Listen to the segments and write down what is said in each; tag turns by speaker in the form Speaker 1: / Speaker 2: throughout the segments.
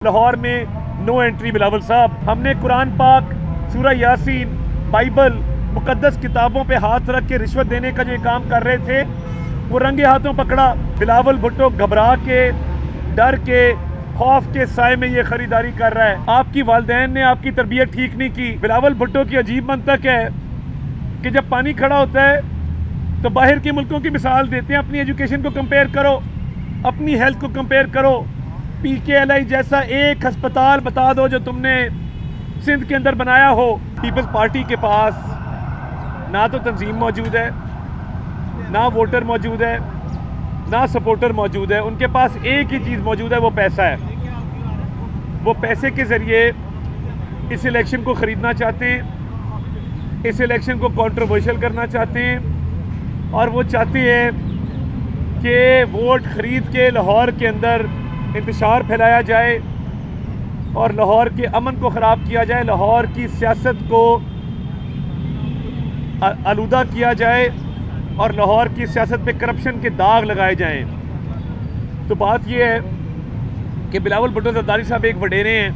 Speaker 1: लाहौर में no entry Bilawal साहब। हमने कुरान पाक, सूरह यासीन, बाइबल, मुकद्दस किताबों पे हाथ रख के रिश्वत देने का जो काम कर रहे थे वो रंगे हाथों पकड़ा। बिलावल भुट्टो घबरा के, डर के, खौफ के साए में ये खरीदारी कर रहा है। आपकी वालिदैन ने आपकी तरबियत ठीक नहीं की। बिलावल भुट्टो की अजीब मंतक है कि जब पानी खड़ा होता है तो बाहर के मुल्कों की मिसाल देते हैं। अपनी एजुकेशन को कंपेयर करो, अपनी हेल्थ को कंपेयर करो। PKLI जैसा एक अस्पताल बता दो जो तुमने सिंध के अंदर बनाया हो। पीपल्स पार्टी के पास ना तो तंजीम मौजूद है, ना वोटर मौजूद है, ना सपोर्टर मौजूद है। उनके पास एक ही चीज़ मौजूद है, वो पैसा है। वो पैसे के ज़रिए इस इलेक्शन को ख़रीदना चाहते हैं, इस इलेक्शन को कंट्रोवर्शियल करना चाहते हैं और वो चाहते हैं कि वोट ख़रीद के लाहौर के अंदर इंतशार फैलाया जाए और लाहौर के अमन को ख़राब किया जाए, लाहौर की सियासत को आलूदा किया जाए और लाहौर की सियासत पे करप्शन के दाग लगाए जाएं। तो बात यह है कि बिलावल भुट्टो ज़रदारी साहब एक वडेरे हैं,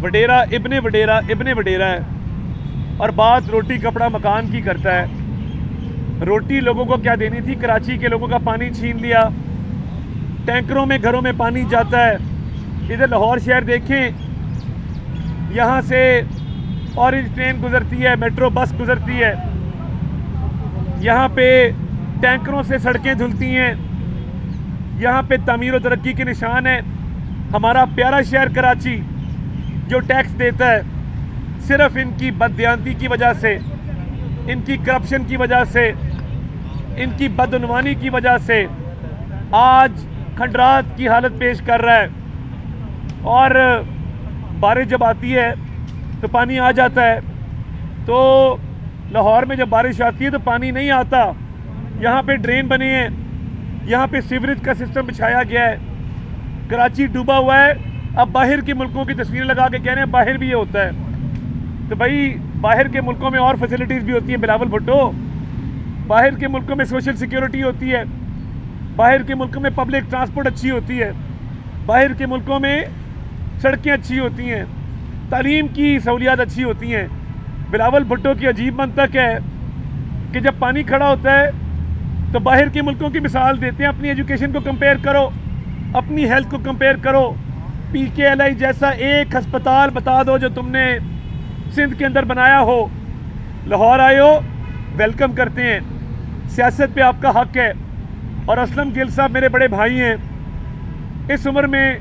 Speaker 1: वडेरा इब्ने वडेरा है और बात रोटी कपड़ा मकान की करता है। रोटी लोगों को क्या देनी थी, कराची के लोगों का पानी छीन लिया, टैंकरों में घरों में पानी जाता है। इधर लाहौर शहर देखें, यहाँ से ऑरेंज ट्रेन गुजरती है, मेट्रो बस गुजरती है, यहाँ पे टैंकरों से सड़कें धुलती हैं, यहाँ पे तामीर और तरक्की के निशान है। हमारा प्यारा शहर कराची जो टैक्स देता है, सिर्फ इनकी बददियानती की वजह से, इनकी करप्शन की वजह से, इनकी बदउनवानी की वजह से आज खंडरात की हालत पेश कर रहा है। और बारिश जब आती है तो पानी आ जाता है, तो लाहौर में जब बारिश आती है तो पानी नहीं आता। यहाँ पे ड्रेन बने हैं, यहाँ पे सीवरेज का सिस्टम बिछाया गया है। कराची डूबा हुआ है। अब बाहर के मुल्कों की तस्वीरें लगा के कह रहे हैं बाहर भी ये होता है। तो भाई बाहर के मुल्कों में और फैसिलिटीज़ भी होती हैं बिलावल भुट्टो। बाहर के मुल्कों में सोशल सिक्योरिटी होती है, बाहर के मुल्कों में पब्लिक ट्रांसपोर्ट अच्छी होती है, बाहर के मुल्कों में सड़कें अच्छी होती हैं, तालीम की सहूलियात अच्छी होती हैं। बिलावल भुट्टो की अजीब मंतक है कि जब पानी खड़ा होता है तो बाहर के मुल्कों की मिसाल देते हैं। अपनी एजुकेशन को कंपेयर करो, अपनी हेल्थ को कंपेयर करो। PKLI जैसा एक अस्पताल बता दो जो तुमने सिंध के अंदर बनाया हो। लाहौर आए हो, वेलकम करते हैं, सियासत पे आपका हक है। और असलम गिल साहब मेरे बड़े भाई हैं। इस उम्र में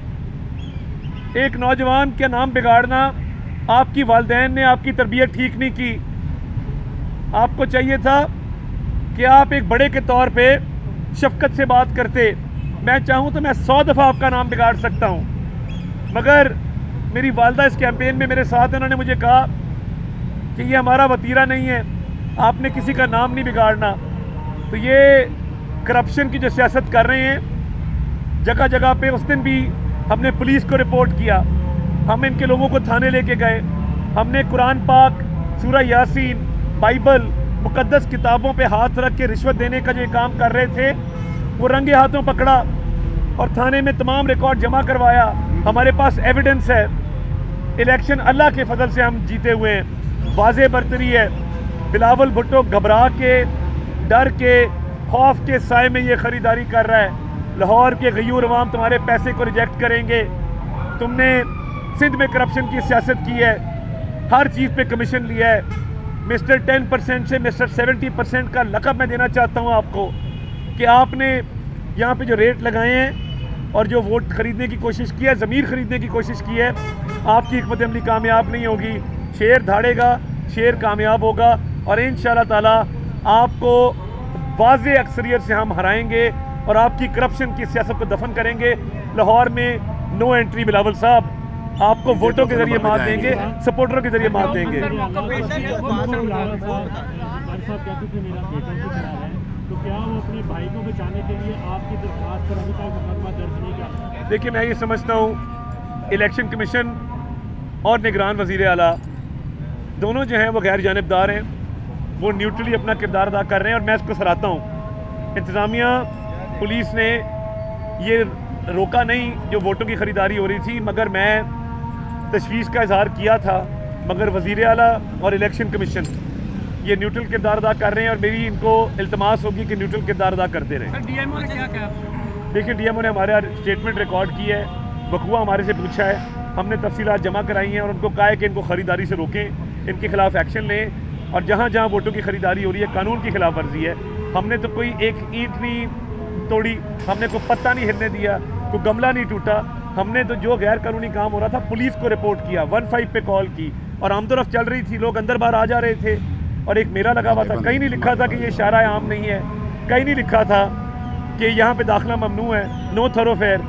Speaker 1: एक नौजवान का नाम बिगाड़ना, आपकी वालिदैन ने आपकी तरबियत ठीक नहीं की। आपको चाहिए था कि आप एक बड़े के तौर पे शफकत से बात करते। मैं चाहूँ तो मैं 100 दफ़ा आपका नाम बिगाड़ सकता हूँ, मगर मेरी वालदा इस कैंपेन में मेरे साथ, उन्होंने मुझे कहा कि ये हमारा वतीरा नहीं है, आपने किसी का नाम नहीं बिगाड़ना। तो ये करप्शन की जो सियासत कर रहे हैं जगह जगह पे, उस दिन भी हमने पुलिस को रिपोर्ट किया, हम इनके लोगों को थाने लेके गए। हमने कुरान पाक, सूरह यासीन, बाइबल, मुकद्दस किताबों पे हाथ रख के रिश्वत देने का जो काम कर रहे थे वो रंगे हाथों पकड़ा और थाने में तमाम रिकॉर्ड जमा करवाया। हमारे पास एविडेंस है। इलेक्शन अल्लाह के फजल से हम जीते हुए हैं, वाज़े बरतरी है। बिलावल भुट्टो घबरा के, डर के, खौफ के साए में ये खरीदारी कर रहा है। लाहौर के गयूर अवाम तुम्हारे पैसे को रिजेक्ट करेंगे। तुमने सिंध में करप्शन की सियासत की है, हर चीज़ पे कमीशन लिया है। मिस्टर 10% से मिस्टर 70% का लक़ब मैं देना चाहता हूँ आपको कि आपने यहाँ पे जो रेट लगाए हैं और जो वोट ख़रीदने की कोशिश की है, ज़मीर ख़रीदने की कोशिश की है, आपकी हिकमत अमली कामयाब नहीं होगी। शेर धाड़ेगा, शेर कामयाब होगा और इंशाअल्लाह ताला आपको वाज़े अक्सरियत से हम हराएंगे और आपकी करप्शन की सियासत को दफन करेंगे। लाहौर में नो एंट्री बिलावल साहब। आपको वोटों के जरिए मात देंगे, सपोर्टरों के जरिए मात देंगे। देखिए, मैं ये समझता हूँ इलेक्शन कमीशन और निगरान वज़ीर आला दोनों जो हैं वो गैर जानिबदार हैं, वो न्यूट्रली अपना किरदार अदा कर रहे हैं और मैं इसको सराहता हूँ। इंतज़ामिया, पुलिस ने ये रोका नहीं जो वोटों की ख़रीदारी हो रही थी, मगर मैं तशवीश का इजहार किया था, मगर वज़ीर आला और इलेक्शन कमीशन ये न्यूट्रल किरदार अदा कर रहे हैं और मेरी इनको इल्तमास होगी कि न्यूट्रल किरदार अदा करते रहें।
Speaker 2: डीएमओ ने क्या कहा?
Speaker 1: देखिए, डीएमओ ने हमारा स्टेटमेंट रिकॉर्ड की है, बखुआ हमारे से पूछा है, हमने तफसीलात जमा कराई हैं और उनको कहा है कि इनको ख़रीदारी से रोकें, इनके खिलाफ एक्शन लें और जहाँ जहाँ वोटों की ख़रीदारी हो रही है कानून की खिलाफ वर्जी है। हमने तो कोई एक ईंट नहीं तोड़ी, हमने कोई पत्ता नहीं हिलने दिया, कोई गमला नहीं टूटा। हमने तो जो गैर कानूनी काम हो रहा था पुलिस को रिपोर्ट किया, 15 पे कॉल की और आमदोरफ्त चल रही थी, लोग अंदर बाहर आ जा रहे थे और एक मेला लगा हुआ था। कहीं नहीं लिखा था कि ये शारा आम नहीं है, कहीं नहीं लिखा था कि यहाँ पे दाखिला ममनू है, नो थरोफेयर।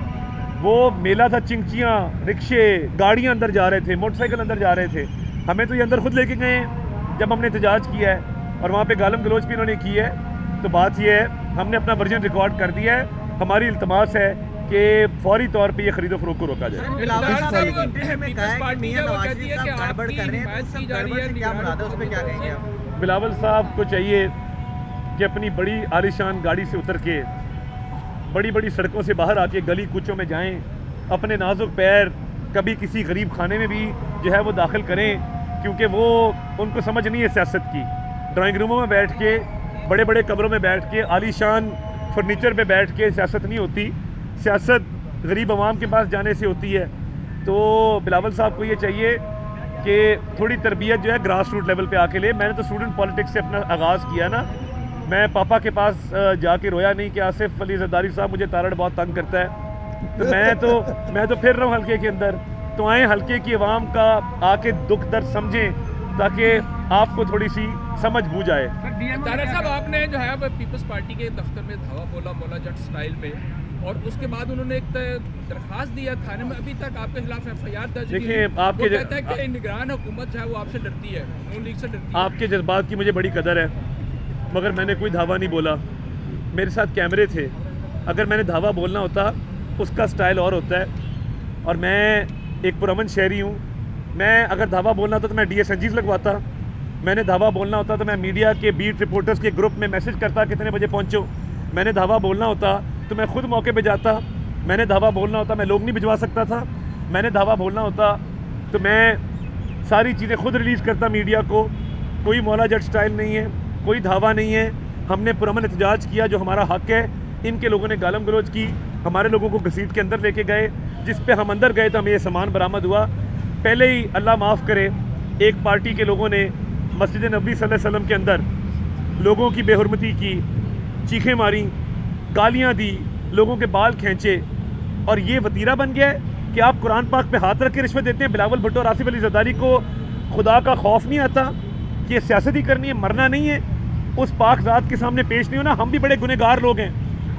Speaker 1: वो मेला था, चिंचियाँ, रिक्शे, गाड़ियाँ अंदर जा रहे थे, मोटरसाइकिल अंदर जा रहे थे। हमें तो ये अंदर खुद लेके गए जब हमने एहतजाज किया है और वहाँ पे गालम गलोच भी इन्होंने की है। तो बात ये है, हमने अपना वर्जन रिकॉर्ड कर दिया है। हमारी इल्तमास है कि फौरी तौर पे ये खरीदो फरोख्त को रोका जाए। बिलावल साहब को चाहिए कि अपनी बड़ी आलीशान गाड़ी से उतर के बड़ी बड़ी सड़कों से बाहर आके गली कूचों में जाएं, अपने नाजुक पैर कभी किसी गरीब खाने में भी जो है वो दाखिल करें, क्योंकि वो उनको समझ नहीं है सियासत की। ड्राइंग रूमों में बैठ के, बड़े बड़े कमरों में बैठ के, आलीशान फर्नीचर पे बैठ के सियासत नहीं होती, सियासत गरीब आवाम के पास जाने से होती है। तो बिलावल साहब को ये चाहिए कि थोड़ी तरबियत जो है ग्रास रूट लेवल पे आके ले। मैंने तो स्टूडेंट पॉलिटिक्स से अपना आगाज़ किया ना, मैं पापा के पास जाके रोया नहीं कि आसिफ अली जरदारी साहब मुझे तारड़ बहुत तंग करता है। तो मैं तो फिर रहा हूँ हल्के के अंदर। तो आए हल्के की आवाम का आके दुख दर्द समझें ताकि आपको थोड़ी सी समझ बूझ आए।
Speaker 2: तारड़ साहब, आपने जो है पीपल्स पार्टी के दफ्तर में धावा बोला मौला जट स्टाइल में, और उसके बाद उन्होंने एक दरखास्त दिया थाने में, अभी तक आपके खिलाफ एफआईआर दर्ज नहीं।
Speaker 1: देखिए, आपके
Speaker 2: कहता है कि निगरान हुकूमत जो है वो आपसे डरती है, नून लीग से डरती है।
Speaker 1: आपके जज्बात की मुझे बड़ी कदर है, मगर मैंने कोई धावा नहीं बोला। मेरे साथ कैमरे थे, अगर मैंने धावा बोलना होता उसका स्टाइल और होता है। और मैं एक पुरअमन शहरी हूँ, मैं अगर धावा बोलना होता तो मैं DSNGs लगवाता, मैंने धावा बोलना होता तो मैं मीडिया के बीट रिपोर्टर्स के ग्रुप में मैसेज करता कितने बजे पहुँचो, मैंने धावा बोलना होता तो मैं खुद मौके पे जाता, मैंने धावा बोलना होता मैं लोग नहीं भिजवा सकता था, मैंने धावा बोलना होता तो मैं सारी चीज़ें खुद रिलीज़ करता मीडिया को। कोई मौला जट स्टाइल नहीं है, कोई धावा नहीं है। हमने पुरअमन एहतजाज किया जो हमारा हक़ है। इनके लोगों ने गालम गलोच की, हमारे लोगों को घसीट के अंदर लेके गए, जिस पे हम अंदर गए तो हमें ये सामान बरामद हुआ। पहले ही अल्लाह माफ़ करे, एक पार्टी के लोगों ने मस्जिद नबी सल्लल्लाहु अलैहि वसल्लम के अंदर लोगों की बेहुरमती की, चीखें मारी, गालियाँ दी, लोगों के बाल खींचे, और ये वतीरा बन गया है कि आप कुरान पाक पे हाथ रख के रिश्वत देते हैं। बिलावल भुट्टो और आसिफ अली जरदारी को खुदा का खौफ नहीं आता कि ये सियासत ही करनी है, मरना नहीं है, उस पाक ज़ात के सामने पेश नहीं होना। हम भी बड़े गुनहगार लोग हैं,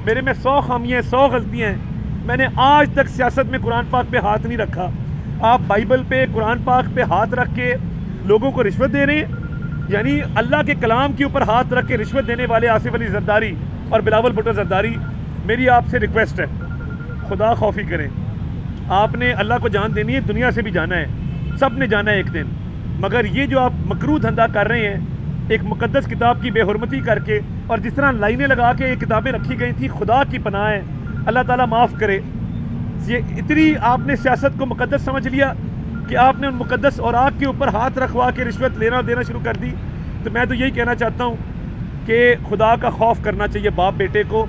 Speaker 1: मेरे में 100 खामियाँ 100 गलतियाँ हैं। मैंने आज तक सियासत में कुरान पाक पे हाथ नहीं रखा। आप बाइबल पे, कुरान पाक पे हाथ रख के लोगों को रिश्वत दे रहे हैं, यानी अल्लाह के कलाम के ऊपर हाथ रख के रिश्वत देने वाले आसिफ अली जरदारी और बिलावल भुट्टो जरदारी, मेरी आपसे रिक्वेस्ट है, खुदा खौफी करें। आपने अल्लाह को जान देनी है, दुनिया से भी जाना है, सब ने जाना है एक दिन। मगर ये जो आप मकरूह धंधा कर रहे हैं, एक मुकद्दस किताब की बेहुरमती करके, और जिस तरह लाइनें लगा के ये किताबें रखी गई थी, खुदा की पनाह है, अल्लाह ताला माफ़ करे। ये इतनी आपने सियासत को मुकद्दस समझ लिया कि आपने उन मुकद्दस और आग के ऊपर हाथ रखवा के रिश्वत लेना देना शुरू कर दी। तो मैं तो यही कहना चाहता हूँ कि खुदा का खौफ करना चाहिए बाप बेटे को।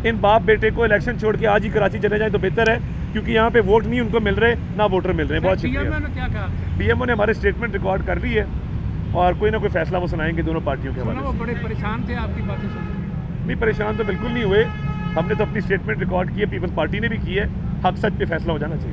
Speaker 1: इन बाप बेटे को इलेक्शन छोड़ के आज ही कराची चले जाएं तो बेहतर है, क्योंकि यहाँ पे वोट नहीं उनको मिल रहे, ना वोटर मिल रहे हैं। बहुत शुक्रिया। डीएमओ ने हमारे स्टेटमेंट रिकॉर्ड कर ली है और कोई ना कोई फैसला वो सुनाएंगे दोनों पार्टियों के हवाले से।
Speaker 2: बड़े परेशान थे आपकी बातें सुन?
Speaker 1: नहीं, परेशान तो बिल्कुल नहीं हुए, हमने तो अपनी स्टेटमेंट रिकॉर्ड की है, पीपल्स पार्टी ने भी की है। हक सच पे फैसला हो जाना चाहिए।